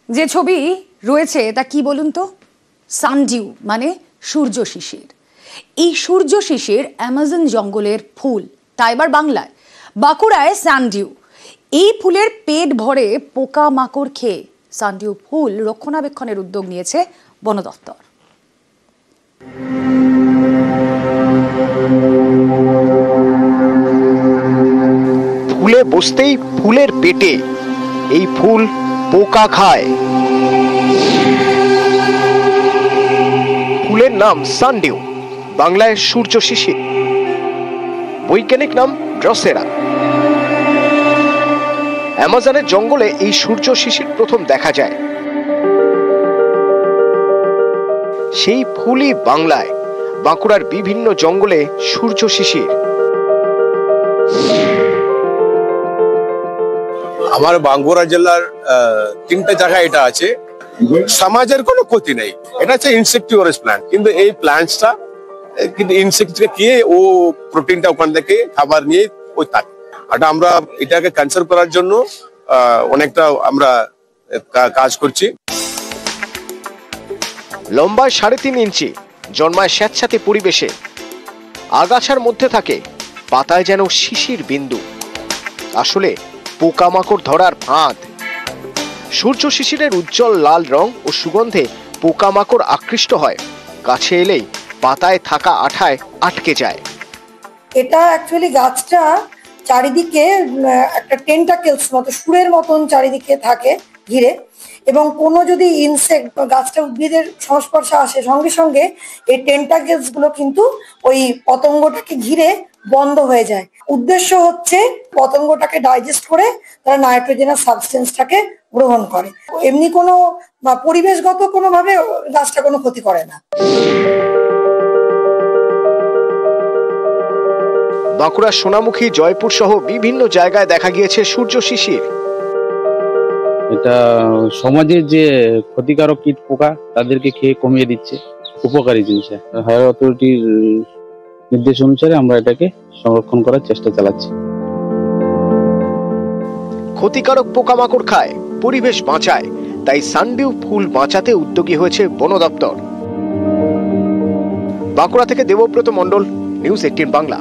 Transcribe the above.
যে ছবি রয়েছে তা কি বলুন তো? সানডিউ মানে সূর্য শিশির। এই সূর্য শিশির অ্যামাজন জঙ্গলের ফুল, তা এবার বাংলায় বাঁকুড়ায় সানডিউ। এই ফুলের পেট ভরে পোকা মাকড় খেয়ে সানডিউ ফুল রক্ষণাবেক্ষণের উদ্যোগ নিয়েছে বন দপ্তর। ফুলে বসতেই ফুলের পেটে এই ফুল পোকা খায়। ফুলের নাম সানডিউ, বাংলায় সূর্য শিশির, বৈজ্ঞানিক নাম ড্রসেরা। অ্যামাজনের জঙ্গলে এই সূর্য শিশির প্রথম দেখা যায়। সেই ফুলই বাংলায় বাঁকুড়ার বিভিন্ন জঙ্গলে সূর্য শিশির। আমার বাঁকুড়া জেলার 3টে জায়গায় এটা আছে। সমাজের কোনো ক্ষতি নেই, এটা হচ্ছে ইনসেক্টিভোরাস প্ল্যান্ট, কিন্তু এই প্ল্যান্টসটা কিন্তু ইনসেক্টকে খেয়ে ও প্রোটিনটা ওখান থেকে খাবার নিয়ে ওই থাকে। আর আমরা এটাকে কনসার্ভ করার জন্য অনেকটা আমরা কাজ করছি। লম্বায় 3.5 ইঞ্চি, জন্মায় স্যাঁতস্যাঁতে পরিবেশে, আগাছার মধ্যে থাকে, পাতায় যেন শিশির বিন্দু। আসলে পোকামাকড় ধরার ফাঁদ। সূর্য শিশিরের উজ্জ্বল লাল রং ও সুগন্ধে পোকামাকড় আকৃষ্ট হয়, কাছে এলেই পাতায় থাকা আঠায় আটকে যায়। এটা অ্যাকচুয়ালি গাছটা চারিদিকে একটা টেন্টাকেলস মতো, সুরের মতন চারিদিকে থাকে ঘিরে, এবং কোনো যদি ইনসেক্ট গাছটা উদ্ভিদের সংস্পর্শে আসে সঙ্গে সঙ্গে এই টেন্টাকেলস গুলো কিন্তু ওই পতঙ্গটাকে ঘিরে বন্ধ হয়ে যায়। উদ্দেশ্য হচ্ছে পতঙ্গটাকে ডাইজেস্ট করে তারা নাইট্রোজেনাস সাবস্টেন্সটাকে গ্রহণ করে। এমনি কোনো পরিবেশগত কোনোভাবে গাছটা কোনো ক্ষতি করে না। বাঁকুড়া, সোনামুখী, জয়পুর সহ বিভিন্ন জায়গায় দেখা গিয়েছে সূর্য শিশির। এটা সমাজের যে ক্ষতিকারক কীট পোকা তাদেরকে খেয়ে কমিয়ে দিচ্ছে, উপকারী জিনিস। হায়ার অথরিটির নির্দেশ অনুসারে আমরা এটাকে সংরক্ষণ করার চেষ্টা চালাচ্ছি। ক্ষতিকারক পোকামাকড় খায়, পরিবেশ বাঁচায়, তাই সানডিউ ফুল বাঁচাতে উদ্যোগী হয়েছে বন দপ্তর। বাঁকুড়া থেকে দেবব্রত মণ্ডল, নিউজ 18 বাংলা।